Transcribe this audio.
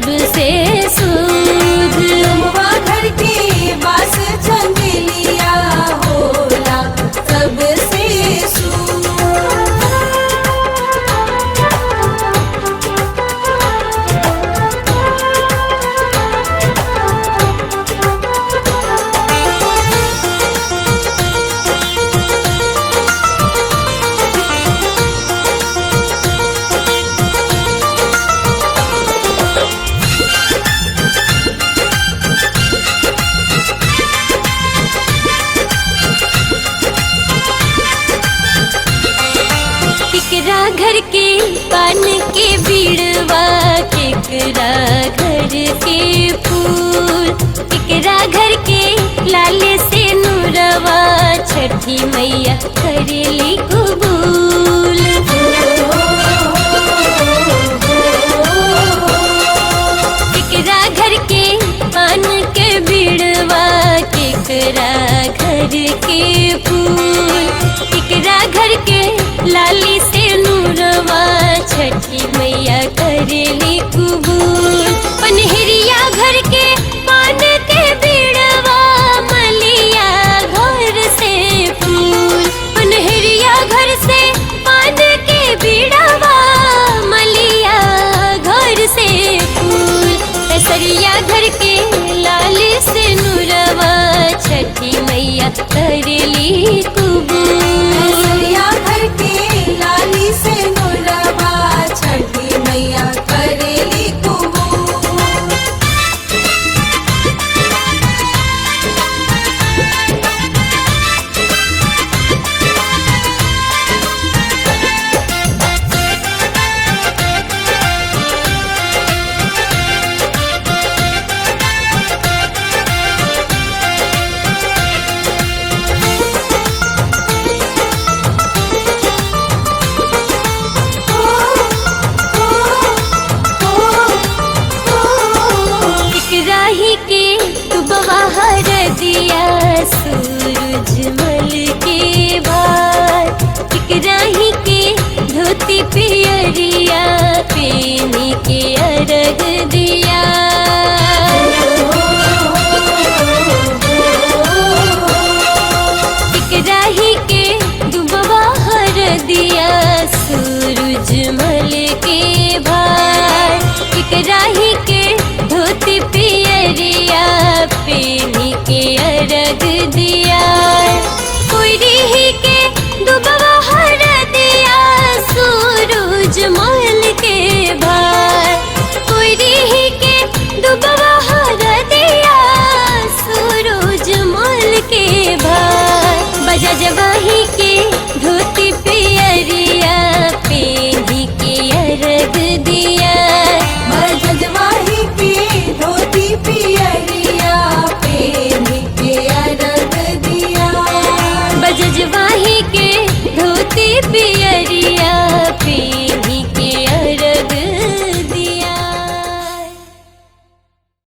सबसे शुभ। डुमवा घर के बास चंदलिया होला सबसे शुभ। केकरा घर के पान के बीड़वा, केकरा घर के फूल, केकरा घर के लाल से नूरवा, छठी मैया करेली कबूल। केकरा घर के पान के बीड़वा, केकरा घर के फूल, केकरा घर के लाली से नूरवा, छठी मैया करेली कबूल। पनहरिया घर के पान के बीड़वा, मलिया घर से फूल, पनहरिया घर से पान के बीड़वा, मलिया घर से फूल। केसरिया घर के लाल से नूरवा, छठी मैया करेली कबूल। केसरिया घर के लाली से नूरवा, छठी मैया करेली कबूल। राही के डूबवा हर दिया, सूरजमल के भार, राही के धोती पियरिया, पेनी के अर्घ दिया। राही के डूबवा हर दिया, सूरजमल के भार, राही के धोती पियरिया, पेनी के अर्घ दिया।